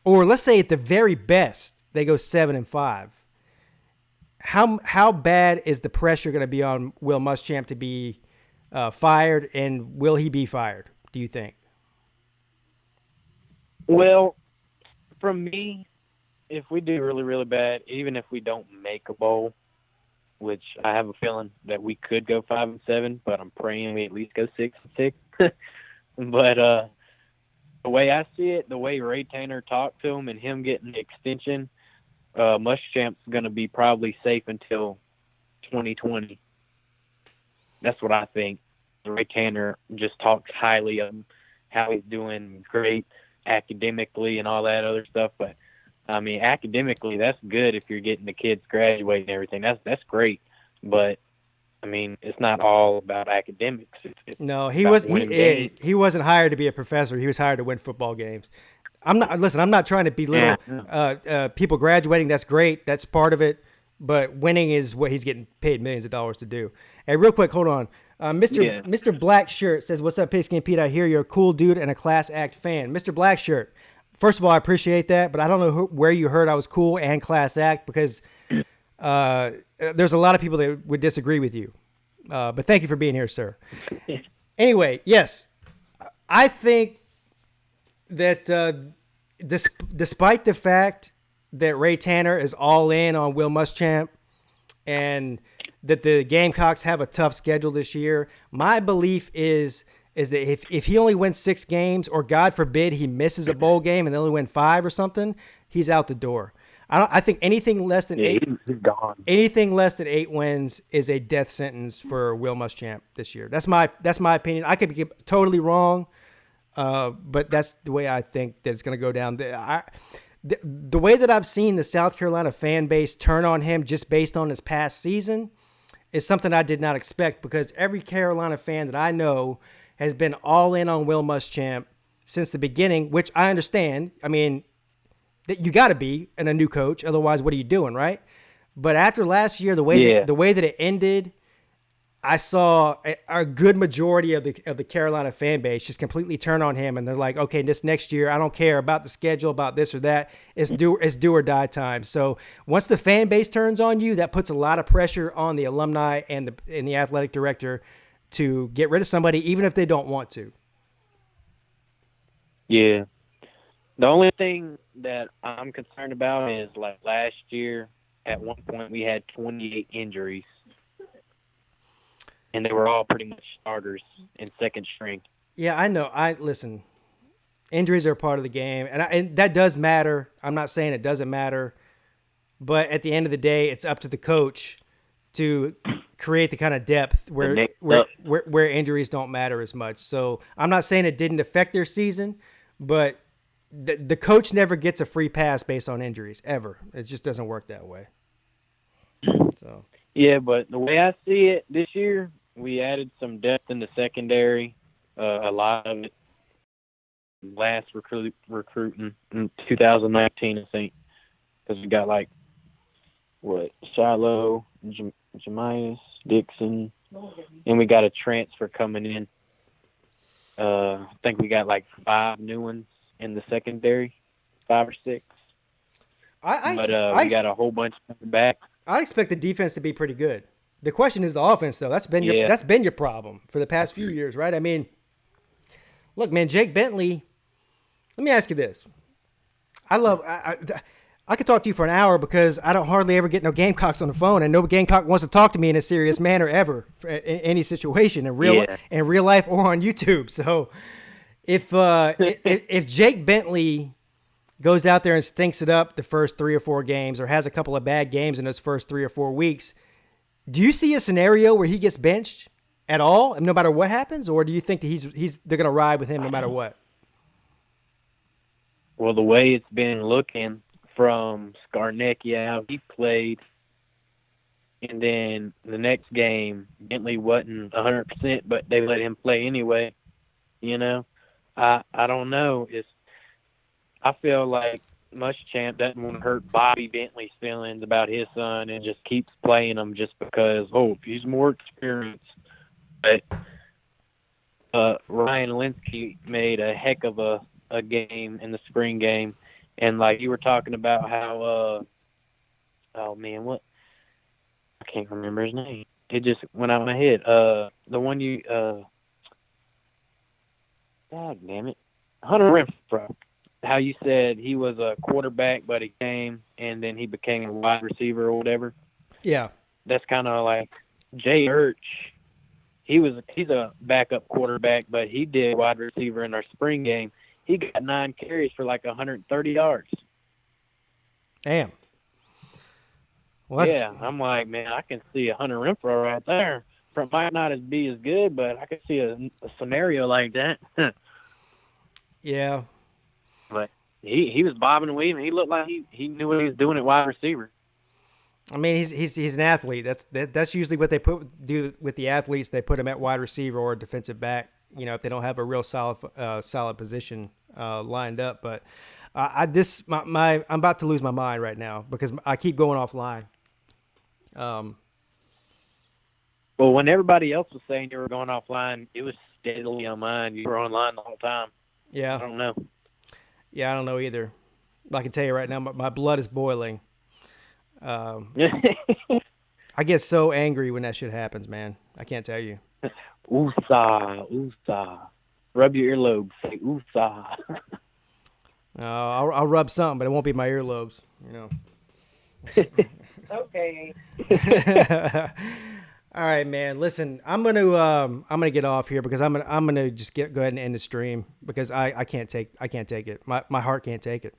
or let's say at the very best they go 7-5, how bad is the pressure going to be on Will Muschamp to be fired, and will he be fired, do you think? Well, from me, if we do really, really bad, even if we don't make a bowl, which I have a feeling that we could go 5-7, but I'm praying we at least go 6-6. But the way I see it, the way Ray Tanner talked to him and him getting the extension, Muschamp's going to be probably safe until 2020. That's what I think. Ray Tanner just talks highly of him, how he's doing great academically and all that other stuff. But I mean, academically, that's good if you're getting the kids graduate and everything. That's great. But I mean, it's not all about academics. No, he wasn't hired to be a professor. He was hired to win football games. I'm not trying to belittle people graduating. That's great. That's part of it. But winning is what he's getting paid millions of dollars to do. Hey, real quick, hold on. Mr. Black Shirt says, "What's up, Pigskin Pete? I hear you're a cool dude and a class act fan." Mr. Black Shirt, first of all, I appreciate that, but I don't know where you heard I was cool and class act, because there's a lot of people that would disagree with you. But thank you for being here, sir. Anyway, yes, I think that despite the fact that Ray Tanner is all in on Will Muschamp and that the Gamecocks have a tough schedule this year, my belief is that if he only wins 6 games, or God forbid he misses a bowl game and they only win 5 or something, he's out the door. I think anything less than Yeah, eight. he's gone. Anything less than 8 wins is a death sentence for Will Muschamp this year. That's my opinion. I could be totally wrong, but that's the way I think that it's going to go down. The way that I've seen the South Carolina fan base turn on him just based on his past season is something I did not expect, because every Carolina fan that I know has been all in on Will Muschamp since the beginning, which I understand. I mean, that you got to be in a new coach, otherwise, what are you doing, right? But after last year, the way that it ended, I saw a good majority of the Carolina fan base just completely turn on him, and they're like, okay, this next year, I don't care about the schedule, about this or that. It's do or die time. So once the fan base turns on you, that puts a lot of pressure on the alumni and the athletic director to get rid of somebody, even if they don't want to. Yeah. The only thing that I'm concerned about is, like, last year, at one point, we had 28 injuries, and they were all pretty much starters and second string. Yeah, I know. Listen, injuries are part of the game, and that does matter. I'm not saying it doesn't matter, but at the end of the day, it's up to the coach to create the kind of depth where injuries don't matter as much. So I'm not saying it didn't affect their season, but the coach never gets a free pass based on injuries, ever. It just doesn't work that way. So Yeah, but the way I see it this year, we added some depth in the secondary. A lot of it last recruiting in 2019, I think, because we got Shiloh, Jemias, Dixon, and we got a transfer coming in. I think we got 5 new ones in the secondary, 5 or 6. We got a whole bunch back. I expect the defense to be pretty good. The question is the offense, though. That's been your problem for the past few years, right? I mean, look, man, Jake Bentley. Let me ask you this. I could talk to you for an hour because I don't hardly ever get no Gamecocks on the phone, and no Gamecock wants to talk to me in a serious manner ever in any situation in real life or on YouTube. So if Jake Bentley goes out there and stinks it up the first 3 or 4 games, or has a couple of bad games in those first 3 or 4 weeks, do you see a scenario where he gets benched at all, no matter what happens, or do you think that they're going to ride with him no matter what? Well, the way it's been looking from Skarnecki out, he played, and then the next game, Bentley wasn't 100%, but they let him play anyway. You know, I don't know. I feel like Muschamp doesn't want to hurt Bobby Bentley's feelings about his son and just keeps playing him just because, he's more experienced. But Ryan Linsky made a heck of a game in the spring game. And, you were talking about how, I can't remember his name. It just went out of my head. The one God damn it. Hunter Renfrow. How you said he was a quarterback, but he came and then he became a wide receiver or whatever. Yeah. That's kind of like Jay Urch. He's a backup quarterback, but he did wide receiver in our spring game. He got 9 carries for 130 yards. Damn. Well, yeah, I'm like, man, I can see a Hunter Renfrow right there. Might not be as good, but I could see a scenario like that. Yeah. But he was bobbing and weaving. He looked like he knew what he was doing at wide receiver. I mean, he's an athlete. That's usually what they do with the athletes. They put him at wide receiver or defensive back. If they don't have a real solid position lined up. But I'm about to lose my mind right now because I keep going offline. Well, when everybody else was saying you were going offline, it was steadily on mine. You were online the whole time. Yeah. I don't know. Yeah, I don't know either. I can tell you right now, my blood is boiling. I get so angry when that shit happens, man. I can't tell you. Oosa. Rub your earlobes. Say oosa. I'll rub something, but it won't be my earlobes, Okay. All right, man. Listen, I'm gonna get off here because I'm gonna just go ahead and end the stream because I can't take it. My heart can't take it.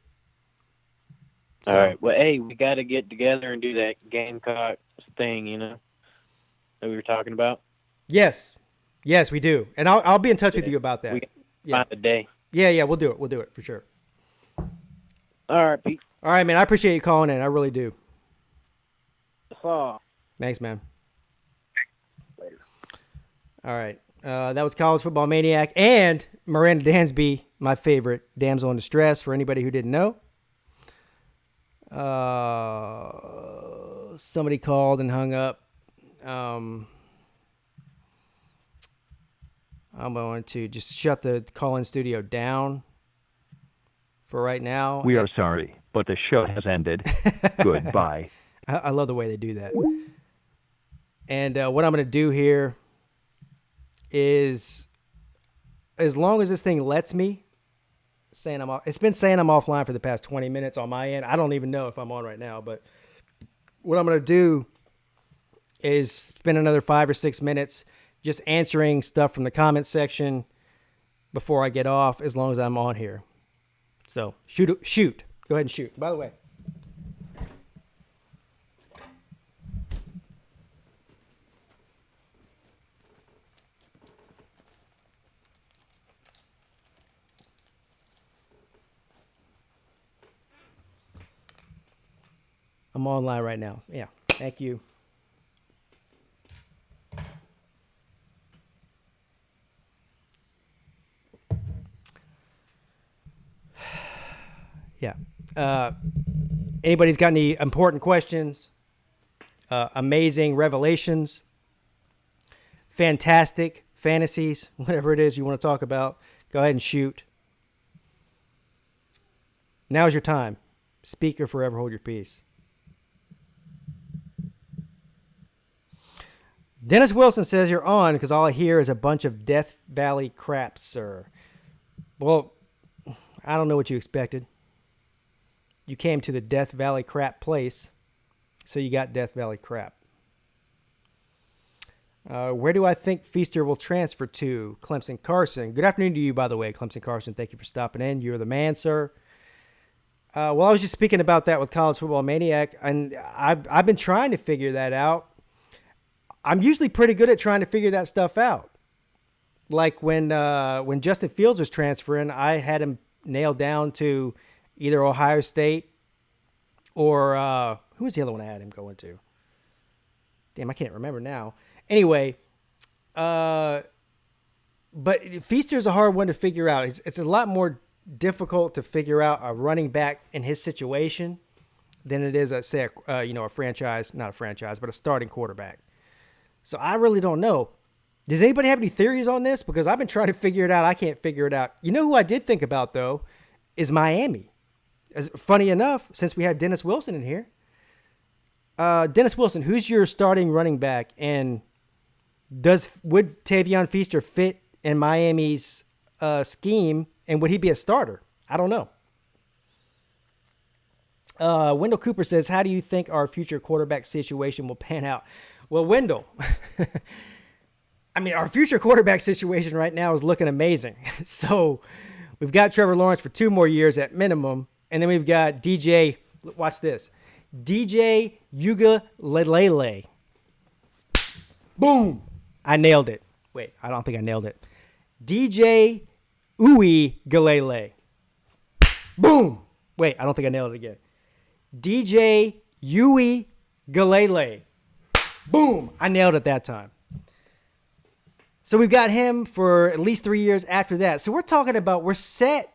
So, All right. Well, hey, we got to get together and do that Gamecocks thing, that we were talking about. yes, we do, and I'll be in touch with you about that. We can Yeah, find a day. yeah, we'll do it for sure. All right, Pete. All right, man. I appreciate you calling in. I really do. That's all. Thanks, man. All right. That was College Football Maniac and Miranda Dansby, my favorite damsel in distress, for anybody who didn't know. Somebody called and hung up. I'm going to just shut the call-in studio down for right now. We are sorry, but the show has ended. Goodbye. I love the way they do that. And what I'm going to do here is, as long as this thing lets me, it's been saying I'm offline for the past 20 minutes on my end. I don't even know if I'm on right now, but what I'm going to do is spend another 5 or 6 minutes just answering stuff from the comments section before I get off, as long as I'm on here. So shoot. Go ahead and shoot. By the way, I'm online right now. Yeah. Thank you. Yeah. Anybody's got any important questions? Amazing revelations? Fantastic fantasies? Whatever it is you want to talk about, go ahead and shoot. Now's your time. Speak or forever hold your peace. Dennis Wilson says you're on because all I hear is a bunch of Death Valley crap, sir. Well, I don't know what you expected. You came to the Death Valley crap place, so you got Death Valley crap. Where do I think Feaster will transfer to? Clemson Carson. Good afternoon to you, by the way, Clemson Carson. Thank you for stopping in. You're the man, sir. Well, I was just speaking about that with College Football Maniac, and I've been trying to figure that out. I'm usually pretty good at trying to figure that stuff out. Like when Justin Fields was transferring, I had him nailed down to either Ohio State or who was the other one I had him going to? Damn, I can't remember now. Anyway, but Feaster's a hard one to figure out. It's a lot more difficult to figure out a running back in his situation than it is, say, a franchise, not a franchise, but a starting quarterback. So I really don't know. Does anybody have any theories on this? Because I've been trying to figure it out. I can't figure it out. You know who I did think about, though, is Miami. Funny enough, since we have Dennis Wilson in here. Dennis Wilson, who's your starting running back? And would Tavion Feaster fit in Miami's scheme? And would he be a starter? I don't know. Wendell Cooper says, how do you think our future quarterback situation will pan out? Well, Wendell, I mean, our future quarterback situation right now is looking amazing. So we've got Trevor Lawrence for 2 more years at minimum. And then we've got DJ, watch this, DJ Uiagalelei. Boom. I nailed it. Wait, I don't think I nailed it. DJ Uiagalelei. Boom. Wait, I don't think I nailed it again. DJ Uiagalelei. Boom. I nailed it that time. So we've got him for at least 3 years after that. So we're talking about we're set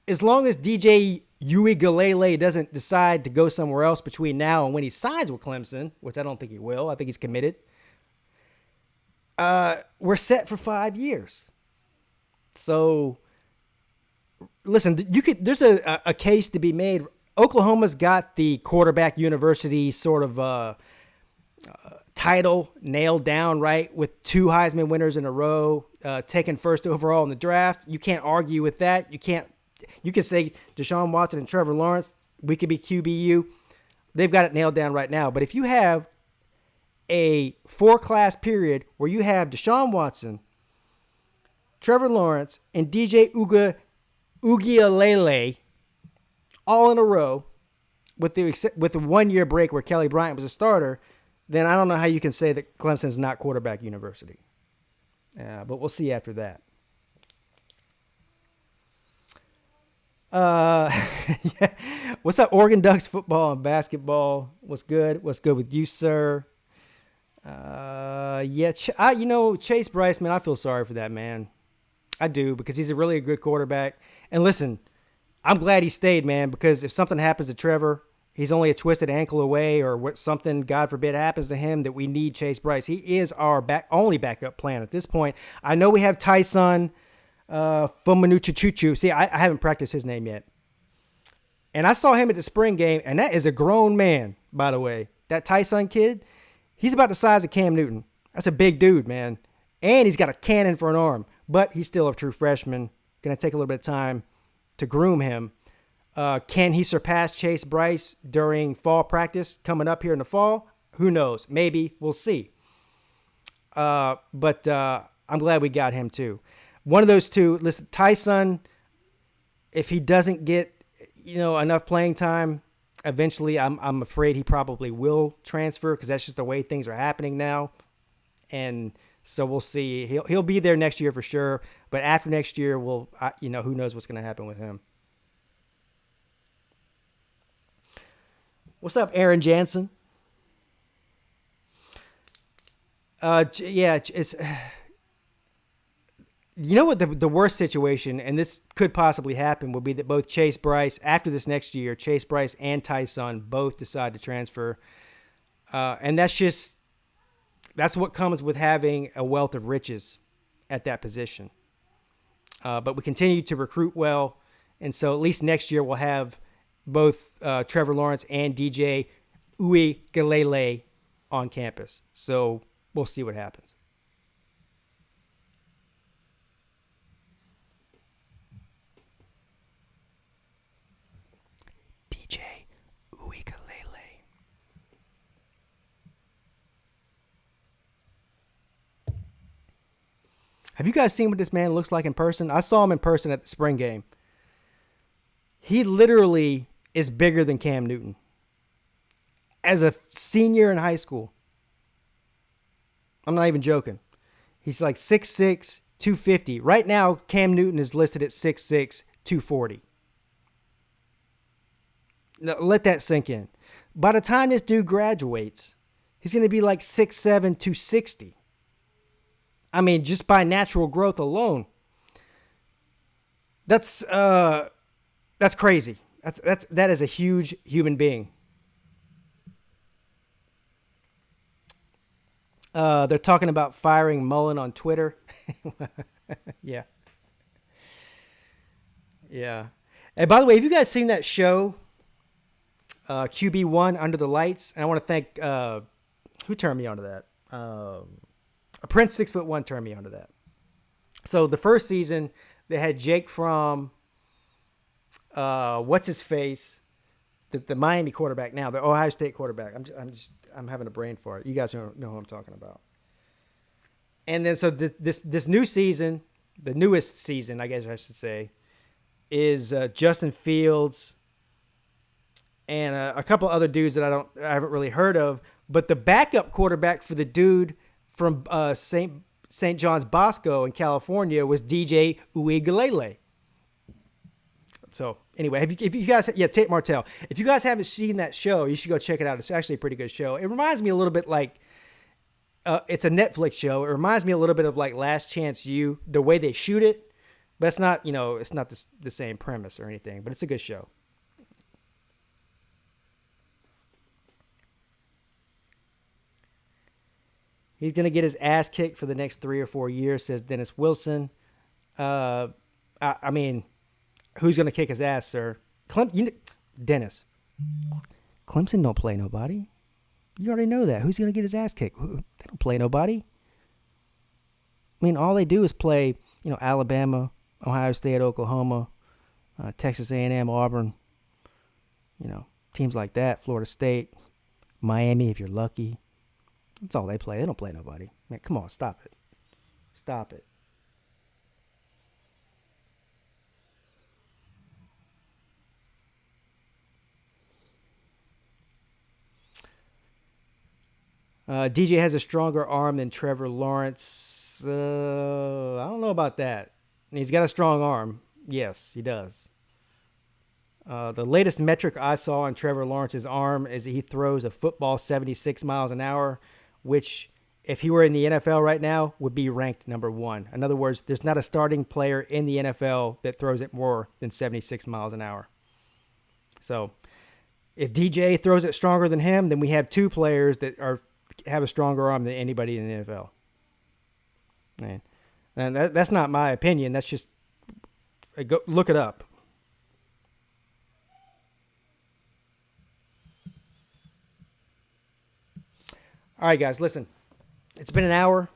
as long as DJ Uiagalelei doesn't decide to go somewhere else between now and when he signs with Clemson, which I don't think he will. I think he's committed. We're set for 5 years. So listen, there's a case to be made. Oklahoma's got the quarterback university sort of title nailed down, right, with 2 Heisman winners in a row, taken first overall in the draft. You can't argue with that. You can say Deshaun Watson and Trevor Lawrence, we could be QBU. They've got it nailed down right now. But if you have a 4-class period where you have Deshaun Watson, Trevor Lawrence, and DJ Uiagalelei all in a row with the 1 year break where Kelly Bryant was a starter, then I don't know how you can say that Clemson's not quarterback university. But we'll see after that. Yeah. What's up, Oregon Ducks football and basketball? What's good? What's good with you, sir? Chase Bryce, man, I feel sorry for that man. I do, because he's a really good quarterback. And listen, I'm glad he stayed, man, because if something happens to Trevor, he's only a twisted ankle away, or something, God forbid, happens to him, that we need Chase Bryce. He is our only backup plan at this point. I know we have Tyson Fumanuchuchuchu. See, I haven't practiced his name yet. And I saw him at the spring game, and that is a grown man, by the way. That Tyson kid, he's about the size of Cam Newton. That's a big dude, man. And he's got a cannon for an arm. But he's still a true freshman. Going to take a little bit of time to groom him. Can he surpass Chase Bryce during fall practice coming up here in the fall? Who knows? Maybe. We'll see. But I'm glad we got him too. One of those two. Listen, Tyson, if he doesn't get enough playing time, eventually I'm afraid he probably will transfer, because that's just the way things are happening now. And so we'll see. He'll be there next year for sure. But after next year, who knows what's going to happen with him. What's up, Aaron Jansen? It's what the worst situation, and this could possibly happen, would be that both Chase Bryce, after this next year, Chase Bryce and Tyson both decide to transfer. And that's what comes with having a wealth of riches at that position. But we continue to recruit well, and so at least next year we'll have both Trevor Lawrence and DJ Uiagalelei on campus. So we'll see what happens. DJ Uiagalelei. Have you guys seen what this man looks like in person? I saw him in person at the spring game. He literally is bigger than Cam Newton. As a senior in high school. I'm not even joking. He's like 6'6", 250. Right now, Cam Newton is listed at 6'6", 240. Now, let that sink in. By the time this dude graduates, he's going to be like 6'7", 260. I mean, just by natural growth alone. That's crazy. That is a huge human being. They're talking about firing Mullen on Twitter. Yeah. And by the way, have you guys seen that show, QB1 Under the Lights? And I want to thank who turned me onto that. Prince 6'1" turned me onto that. So the first season, they had Jake from what's his face, the Miami quarterback now, the Ohio State quarterback. I'm having a brain fart. You guys know who I'm talking about. And then so this new season, the newest season, I guess I should say, is Justin Fields and a couple other dudes that I haven't really heard of. But the backup quarterback for the dude from St. John's Bosco in California was DJ Uiagalelei. So anyway, if you guys, Tate Martell, if you guys haven't seen that show, you should go check it out. It's actually a pretty good show. It reminds me a little bit like, it's a Netflix show. It reminds me a little bit of like Last Chance U, the way they shoot it, but it's not, it's not the same premise or anything, but it's a good show. He's going to get his ass kicked for the next 3 or 4 years, says Dennis Wilson. I mean, who's going to kick his ass, sir? Dennis. Clemson don't play nobody. You already know that. Who's going to get his ass kicked? They don't play nobody. I mean, all they do is play, Alabama, Ohio State, Oklahoma, Texas A&M, Auburn, teams like that, Florida State, Miami if you're lucky. That's all they play. They don't play nobody. Man, come on, stop it. Stop it. DJ has a stronger arm than Trevor Lawrence. I don't know about that. He's got a strong arm. Yes, he does. The latest metric I saw on Trevor Lawrence's arm is that he throws a football 76 miles an hour, which, if he were in the NFL right now, would be ranked number 1. In other words, there's not a starting player in the NFL that throws it more than 76 miles an hour. So if DJ throws it stronger than him, then we have 2 players that have a stronger arm than anybody in the NFL. And that's not my opinion. That's just go look it up. All right, guys, listen. It's been an hour.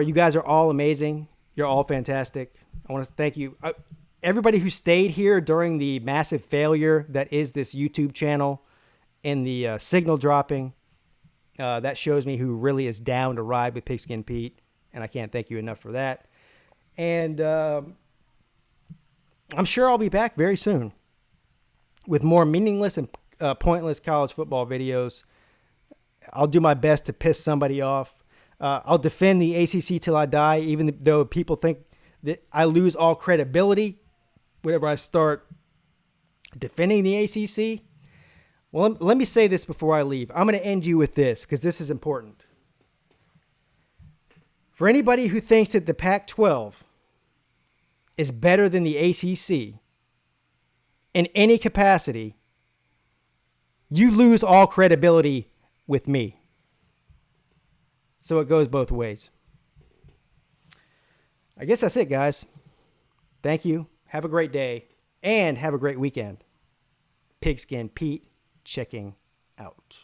You guys are all amazing. You're all fantastic. I want to thank you. Everybody who stayed here during the massive failure that is this YouTube channel and the signal dropping, that shows me who really is down to ride with Pigskin Pete, and I can't thank you enough for that. And I'm sure I'll be back very soon with more meaningless and pointless college football videos. I'll do my best to piss somebody off. I'll defend the ACC till I die, even though people think that I lose all credibility whenever I start defending the ACC. Well, let me say this before I leave. I'm going to end you with this because this is important. For anybody who thinks that the Pac-12 is better than the ACC in any capacity, you lose all credibility with me. So it goes both ways. I guess that's it, guys. Thank you. Have a great day and have a great weekend. Pigskin Pete checking out.